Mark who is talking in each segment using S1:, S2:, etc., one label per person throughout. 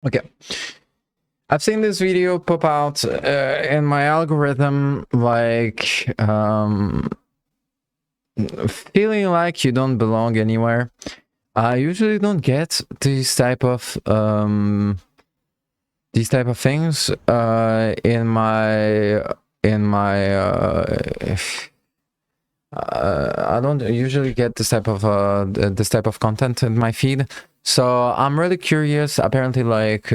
S1: Okay. I've seen this video pop out in my algorithm, like feeling like you don't belong anywhere. I usually don't get these type of things I don't usually get this type of content in my feed, so I'm really curious. Apparently, like,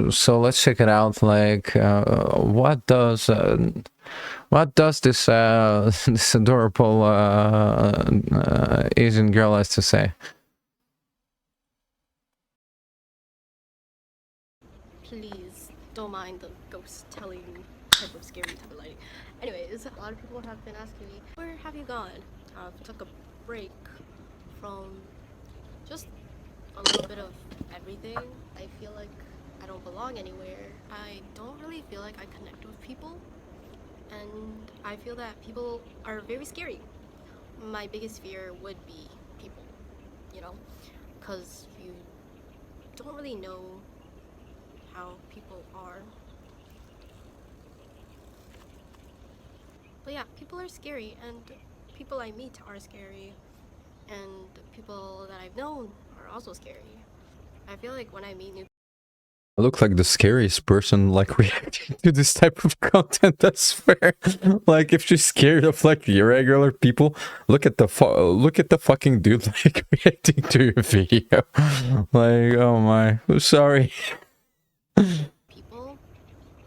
S1: so let's check it out. Like, what does this this adorable Asian girl has to say?
S2: Please don't mind the ghost telling type of scary type of lighting. Anyways, a lot of people have been asking me, where have you gone? I've took a break from just a little bit of everything. I feel like I don't belong anywhere. I don't really feel like I connect with people, and I feel that people are very scary. My biggest fear would be people, you know, because you don't really know how people are. But yeah, people are scary, and people I meet are scary, and people that I've known are also scary. I feel like when I meet new
S1: I look like the scariest person, like, reacting to this type of content, I swear. Like, if she's scared of, like, irregular people, look at the fucking dude, like, reacting to your video. Like, oh my, I'm sorry.
S2: people,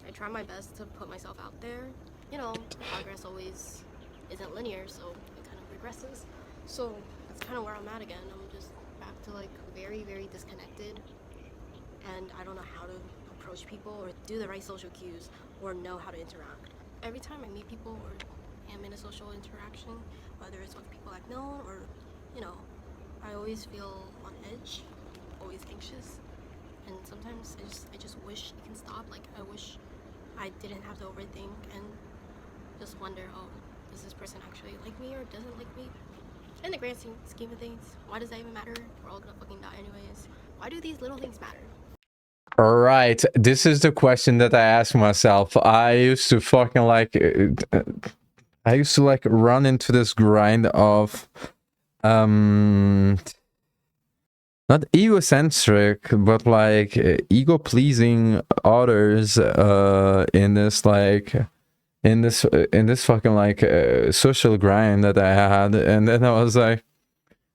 S2: I try my best to put myself out there. You know, progress always isn't linear, so it kind of regresses. So that's kind of where I'm at again. I'm just back to like very, very disconnected, and I don't know how to approach people or do the right social cues or know how to interact. Every time I meet people or am in a social interaction, whether it's with people I've known or, you know, I always feel on edge, always anxious, and sometimes I just wish it can stop. Like, I wish I didn't have to overthink and just wonder, oh, does this person actually like me or doesn't like me? In the grand scheme of things, why does that even matter? We're all gonna fucking die anyways. Why do these little things matter?
S1: All right, this is the question that I ask myself. I used to fucking like, I used to like run into this grind of, not egocentric, but like ego pleasing others, in this like, in this fucking like social grind that I had, and then I was like,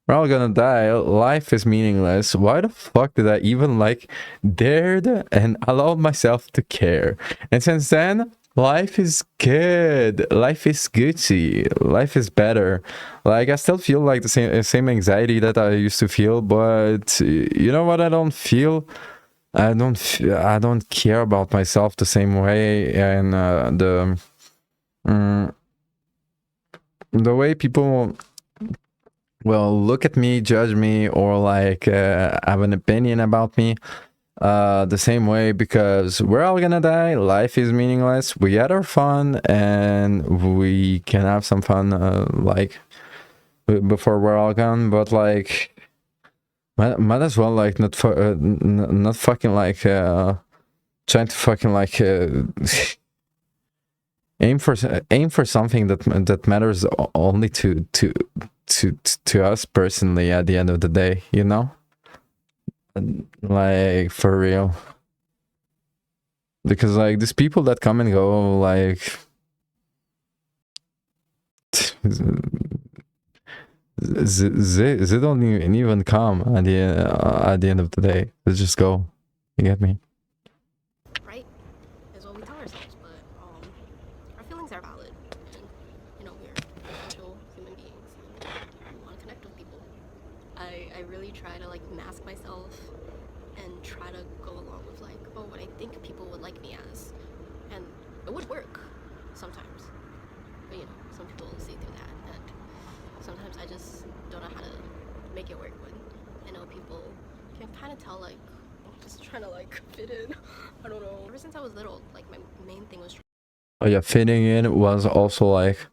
S1: we're all gonna die. Life is meaningless. Why the fuck did I even like dared and allowed myself to care? And since then, life is good. Life is Gucci. Life is better. Like, I still feel like the same anxiety that I used to feel, but you know what? I don't feel. I don't care about myself the same way, and the way people will look at me, judge me, or like have an opinion about me the same way, because we're all gonna die. Life is meaningless. We had our fun, and we can have some fun like before we're all gone, but like might as well like not fucking like trying to fucking like aim for something that matters only to us personally at the end of the day, you know? Like, for real. Because like these people that come and go, like they don't even come at the end of the day. They just go. You get me?
S2: Right? Is what we tell ourselves, but our feelings are valid, and you know, we're social human beings, and we want to connect with people. I really try to like mask myself and try to go along with like, oh, what I think people would like me as, and it would work sometimes, but you know, some people see through that, and sometimes I just don't know how to make it work when I know people can kind of tell like I'm just trying to like fit in. I don't know. Ever since I was little, like my main thing was
S1: Oh yeah, fitting in was also like,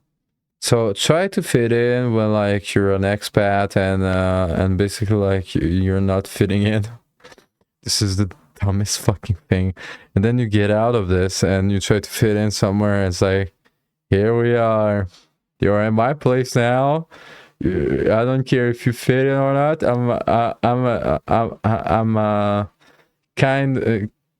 S1: so try to fit in when like you're an expat and basically like you're not fitting in. This is the dumbest fucking thing. And then you get out of this and you try to fit in somewhere. And it's like, here we are. You're in my place now. I don't care if you fit in or not. I'm a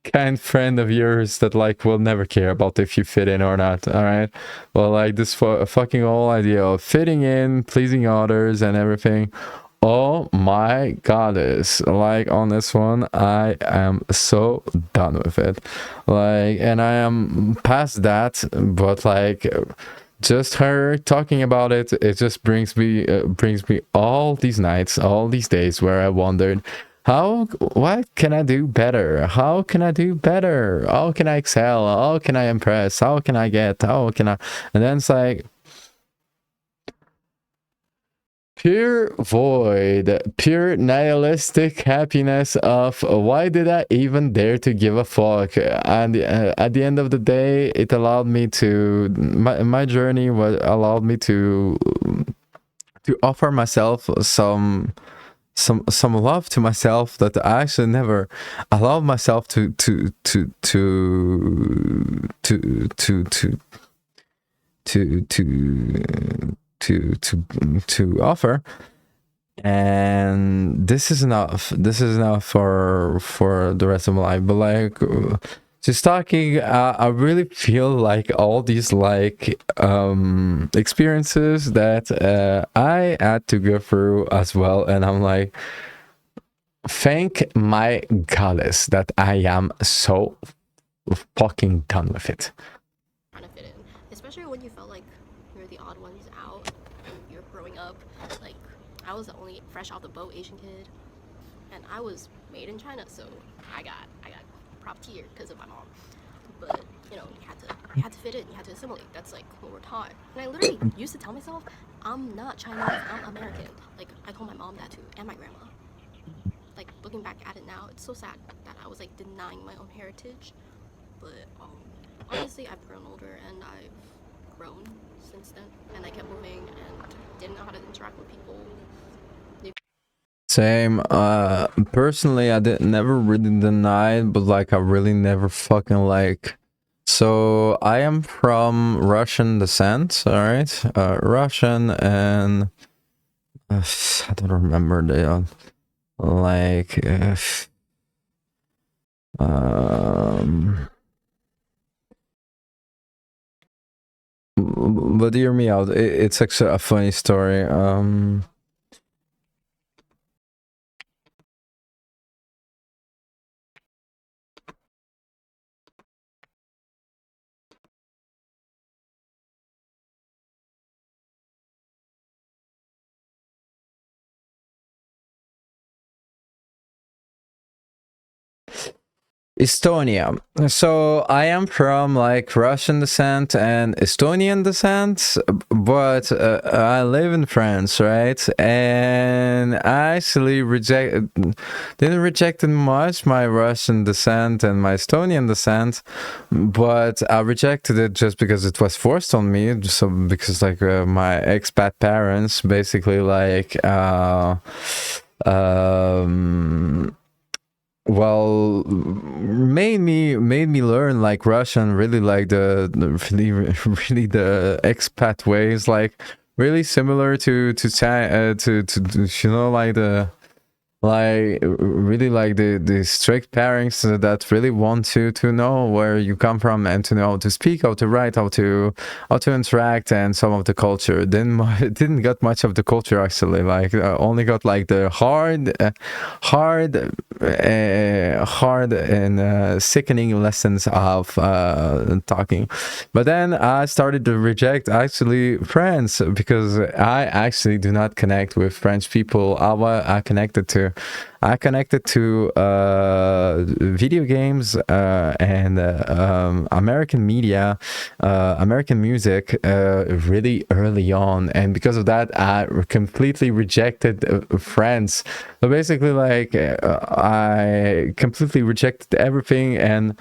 S1: kind friend of yours that like will never care about if you fit in or not. All right. Well, like this fucking whole idea of fitting in, pleasing others, and everything. Oh my goddess, like on this one I am so done with it, like, and I am past that, but like just her talking about it, it just brings me all these nights, all these days where I wondered, what can I do better? How can I do better? How can I excel? How can I impress? How can I get? How can I? And then it's like pure void, pure nihilistic happiness of why did I even dare to give a fuck? And at the end of the day, it allowed me to, my journey was allowed me to offer myself some love to myself that I actually never allowed myself to offer. And this is enough for the rest of my life. But like just talking, I really feel like all these like experiences that I had to go through as well, and I'm like, thank my goddess that I am so fucking done with it.
S2: Trying to fit in, especially when you felt like you're the odd ones out and you're growing up. Like, I was the only fresh off the boat Asian kid, and I was made in China, so I got prop tier because of my mom. But you know, you had to fit in, you had to assimilate. That's like what we're taught. And I literally used to tell myself, I'm not Chinese, I'm American. Like, I told my mom that too, and my grandma. Like, looking back at it now, it's so sad that I was like denying my own heritage. But honestly, I've grown older and I've grown since then, and I kept moving and didn't know how to interact with people.
S1: Same. Personally, I never really denied, but like I really never fucking like. So I am from Russian descent, all right, Russian, and I don't remember the like. But hear me out. It's actually a funny story. Estonia. So I am from like Russian descent and Estonian descent, but I live in France, right? And I actually didn't reject much my Russian descent and my Estonian descent, but I rejected it just because it was forced on me. So because like my expat parents basically like well, made me learn like Russian, really like the really the expat ways, like really similar to you know, like the like really like the strict parents that really want to know where you come from and to know how to speak, how to write, how to interact, and some of the culture. Didn't got much of the culture actually, like only got like the hard and sickening lessons of talking. But then I started to reject actually France because I actually do not connect with French people. I connected to video games and American media, American music really early on, and because of that I completely rejected France. So basically like I completely rejected everything, and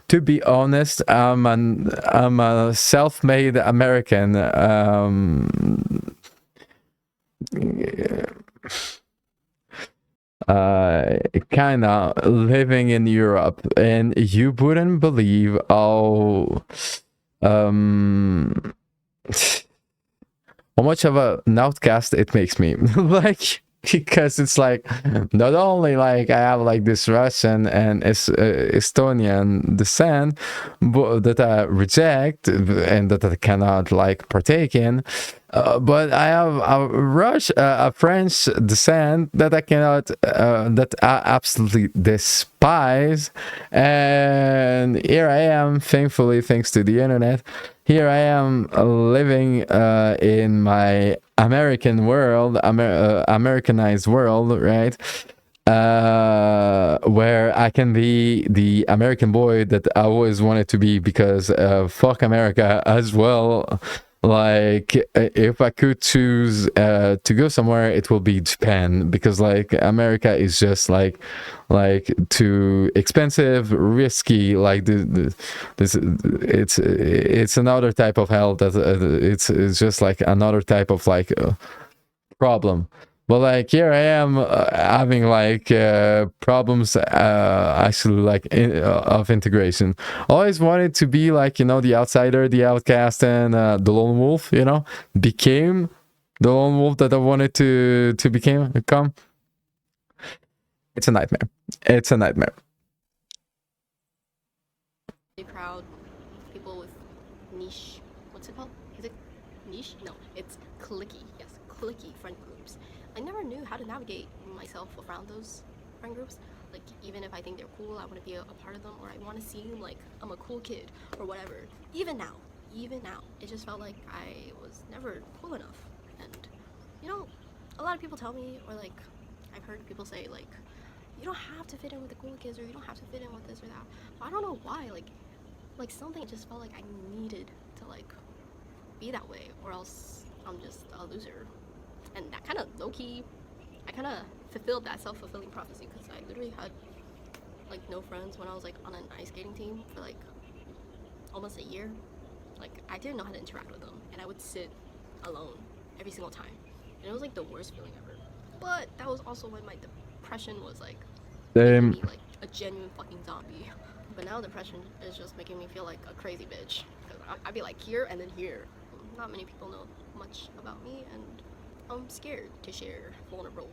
S1: to be honest, I'm a self-made American. kind of living in Europe, and you wouldn't believe how um how much of an outcast it makes me. Like, because it's like not only like I have like this Russian and Estonian descent, but that I reject and that I cannot like partake in, but I have a French descent that I cannot, that I absolutely despise. And here I am, thankfully, thanks to the internet. Here I am living in my American world, Americanized world, right? Where I can be the American boy that I always wanted to be, because fuck America as well. Like, if I could choose to go somewhere, it will be Japan, because like America is just like too expensive, risky. Like this, it's another type of hell. That it's just like another type of like problem. But like here I am having like problems actually like of integration. Always wanted to be like, you know, the outsider, the outcast, and the lone wolf, you know, became the lone wolf that I wanted to become. It's a nightmare. It's a nightmare.
S2: Proud people with niche. What's it called? Is it niche? No, it's clicky. Yes, clicky friend groups. I never knew how to navigate myself around those friend groups. Like, even if I think they're cool, I want to be a part of them, or I want to seem like I'm a cool kid or whatever. Even now, it just felt like I was never cool enough. And you know, a lot of people tell me, or like I've heard people say, like, you don't have to fit in with the cool kids, or you don't have to fit in with this or that. But I don't know why. Like something just felt like I needed to like be that way, or else I'm just a loser. And that kind of low-key, I kind of fulfilled that self-fulfilling prophecy, because I literally had like no friends when I was like on an ice skating team for like almost a year. Like, I didn't know how to interact with them, and I would sit alone every single time, and it was like the worst feeling ever. But that was also when my depression was like making me like a genuine fucking zombie. But now depression is just making me feel like a crazy bitch, because I'd be like here and then here. Not many people know much about me, and I'm scared to share vulnerable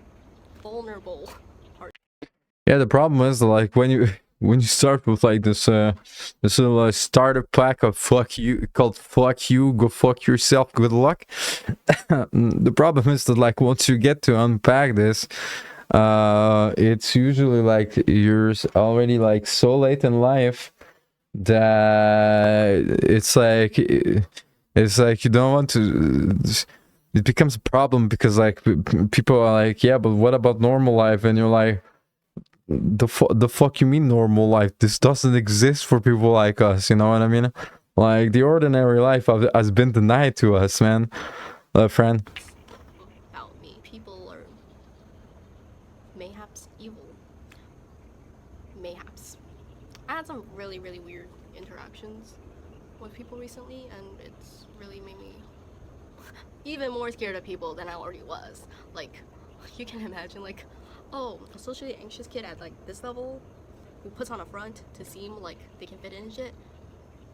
S2: parts.
S1: Yeah, the problem is like when you start with like this little starter pack of fuck you, called fuck you, go fuck yourself, good luck. The problem is that like once you get to unpack this, it's usually like you're already like so late in life that it's like you don't want to. It becomes a problem, because like people are like, yeah, but what about normal life? And you're like, the fuck you mean normal life? This doesn't exist for people like us, you know what I mean? Like, the ordinary life has been denied to us, man. Friend.
S2: About me. People are mayhaps evil. Mayhaps. I had some really, really weird interactions with people recently, and it's really made me even more scared of people than I already was. Like, you can imagine, like, oh, a socially anxious kid at like this level who puts on a front to seem like they can fit in and shit,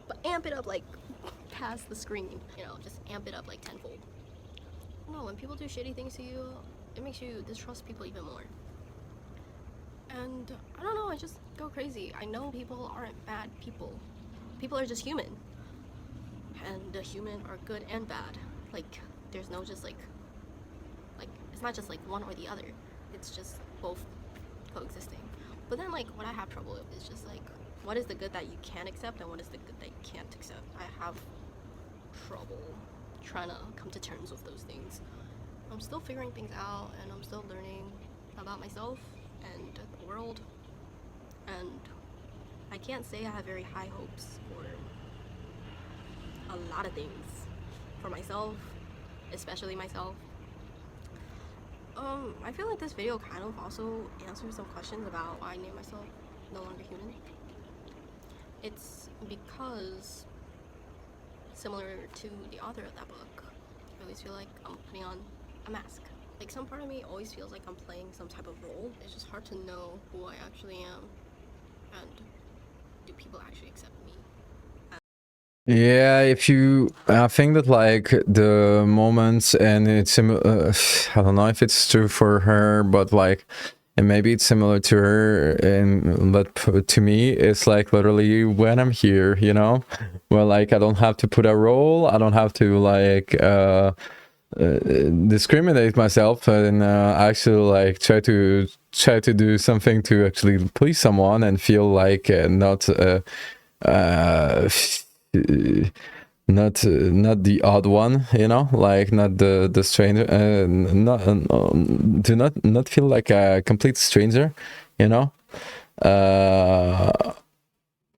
S2: but amp it up like past the screen, you know, just amp it up like tenfold. No, when people do shitty things to you, it makes you distrust people even more. And I don't know, I just go crazy. I know people aren't bad people. People are just human. And the human are good and bad. Like, there's no just like it's not just like one or the other. It's just both coexisting. But then like what I have trouble with is just like, what is the good that you can accept and what is the good that you can't accept? I have trouble trying to come to terms with those things. I'm still figuring things out, and I'm still learning about myself and the world. And I can't say I have very high hopes for a lot of things. For myself, especially myself. I feel like this video kind of also answers some questions about why I named myself No Longer Human. It's because, similar to the author of that book, I always feel like I'm putting on a mask. Like, some part of me always feels like I'm playing some type of role. It's just hard to know who I actually am, and do people actually accept me?
S1: Yeah, if you, I think that like the moments, and it's I don't know if it's true for her, but like, and maybe it's similar to her, and but to me, it's like literally when I'm here, you know, well, like I don't have to put a role, I don't have to like discriminate myself, and actually like try to do something to actually please someone and feel like not. Uh, not the odd one, you know, like not the stranger, not to not feel like a complete stranger, you know, uh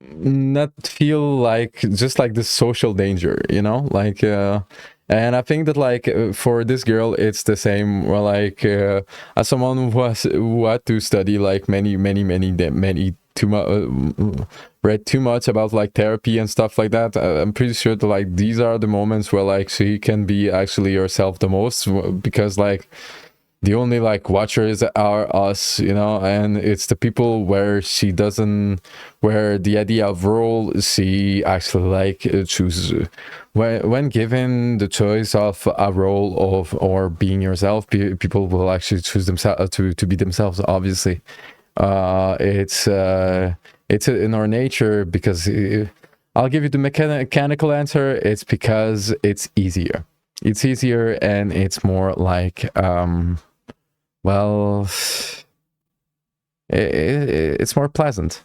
S1: not feel like just like this social danger, you know, like and I think that like for this girl it's the same. Well, like as someone who had to study like many too much, read too much about like therapy and stuff like that, I'm pretty sure that like these are the moments where like she can be actually herself the most, because like the only like watchers are us, you know, and it's the people where she doesn't, where the idea of role she actually like chooses. When given the choice of a role of or being yourself, people will actually choose themselves to be themselves, obviously. It's in our nature, because I'll give you the mechanical answer. It's because it's easier. It's easier, and it's more like well, it's more pleasant.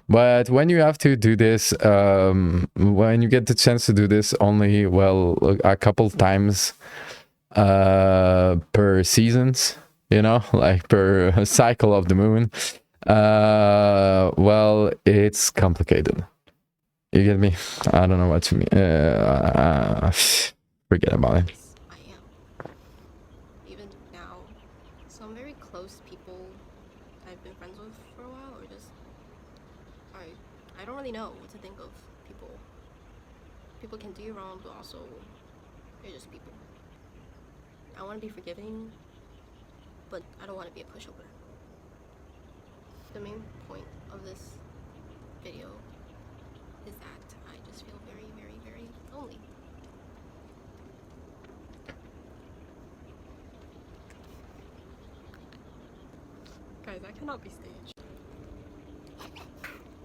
S1: But when you have to do this, when you get the chance to do this only, well, a couple times per seasons, you know, like per cycle of the moon, well, it's complicated. You get me? I don't know what you mean. Forget about it.
S2: I am. Even now, some very close people I've been friends with for a while, or just I don't really know what to think of people. People can do you wrong, but also they're just people. I want to be forgiving, but I don't want to be a pushover. The main point of this video is that I just feel very, very, very lonely. Guys, I cannot be staged.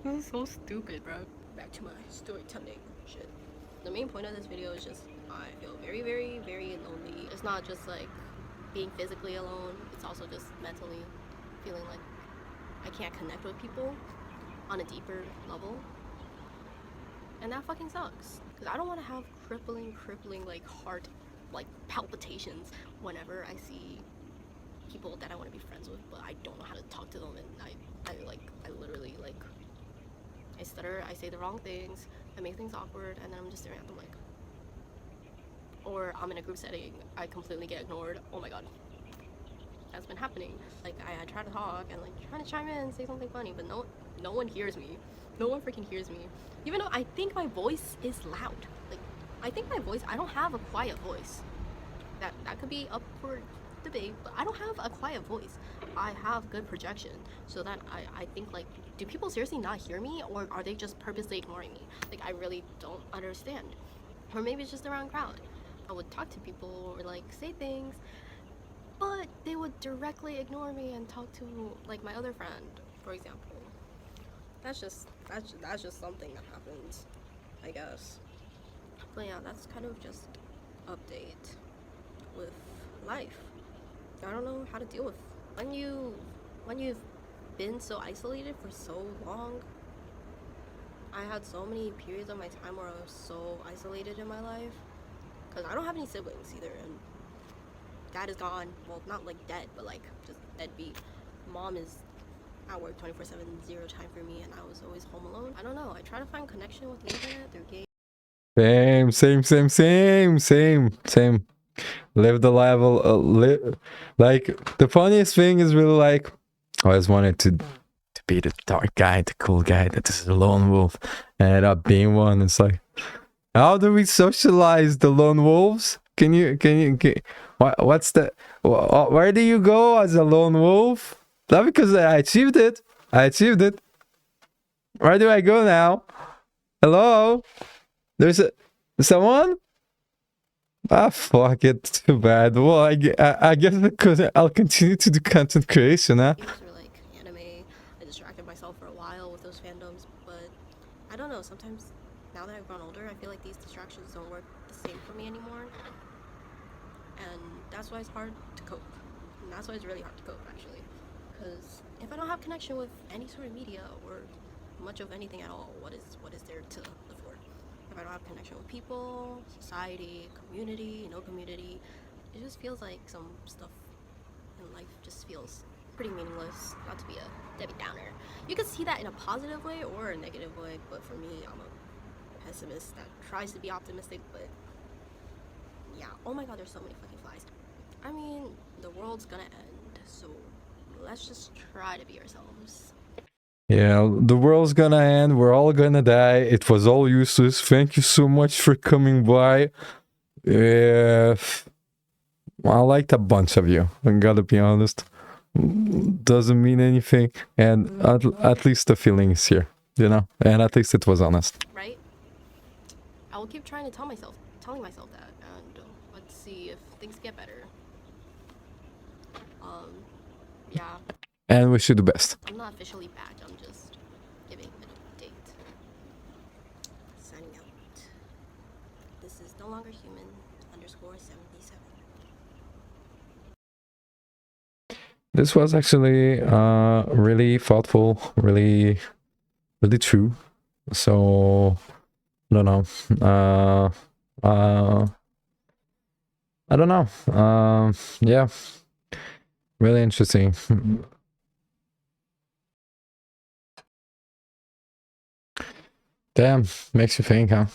S2: This is so stupid, bro. Back to my storytelling shit. The main point of this video is just I feel very, very, very lonely. It's not just like being physically alone, it's also just mentally feeling like I can't connect with people on a deeper level. And that fucking sucks. Because I don't want to have crippling, like heart, like palpitations whenever I see people that I want to be friends with, but I don't know how to talk to them, and I literally like, I stutter, I say the wrong things, I make things awkward, and then I'm just staring at them like, or I'm in a group setting, I completely get ignored. Oh my god. That's been happening. Like, I try to talk and like trying to chime in, say something funny, but no one hears me. No one freaking hears me. Even though I think my voice is loud. Like, I think my voice, I don't have a quiet voice. That could be up for debate, but I don't have a quiet voice. I have good projection, so that I think like, do people seriously not hear me, or are they just purposely ignoring me? Like, I really don't understand. Or maybe it's just the wrong crowd. I would talk to people or like say things, but they would directly ignore me and talk to like my other friend, for example. That's just something that happens, I guess. But yeah, that's kind of just update with life. I don't know how to deal with when you've been so isolated for so long. I had so many periods of my time where I was so isolated in my life, because I don't have any siblings either, and dad is gone. Well, not like dead, but like just deadbeat. Mom is at work 24/7, zero time for me, and I was always home alone. I don't know. I try to find connection with the internet through games.
S1: Same. Live the level, like the funniest thing is really like, I always wanted to be the dark guy, the cool guy that is a lone wolf, and ended up being one. It's like, how do we socialize the lone wolves? What's the? Where do you go as a lone wolf? Not because I achieved it. I achieved it. Where do I go now? Hello? There's someone? Ah, fuck it. Too bad. Well, I guess because I'll continue to do content creation, huh?
S2: Games were like anime. I distracted myself for a while with those fandoms, but I don't know. Sometimes now that I've grown older, I feel like these distractions don't work the same for me anymore, and that's why it's hard to cope. And that's why it's really hard to cope, actually, because if I don't have connection with any sort of media or much of anything at all, what is there to live for? If I don't have connection with people, society, community, no community, it just feels like some stuff in life just feels pretty meaningless. Not to be a Debbie Downer. You can see that in a positive way or a negative way, but for me, I'm a pessimist that tries to be optimistic, but yeah. Oh my god, there's so many fucking flies. I mean, the world's gonna end, so let's just try to be ourselves.
S1: Yeah, the world's gonna end. We're all gonna die. It was all useless. Thank you so much for coming by. I liked a bunch of you. I gotta be honest. Doesn't mean anything, and at least the feeling is here, you know. And at least it was honest.
S2: Right? I will keep trying to telling myself that, and let's see if things get better. Yeah.
S1: And wish you the best.
S2: I'm not officially back. I'm just giving an update. Signing out. This is no longer human _77.
S1: This was actually really thoughtful, really true. So I don't know. I don't know. Yeah, really interesting. Damn, makes you think, huh?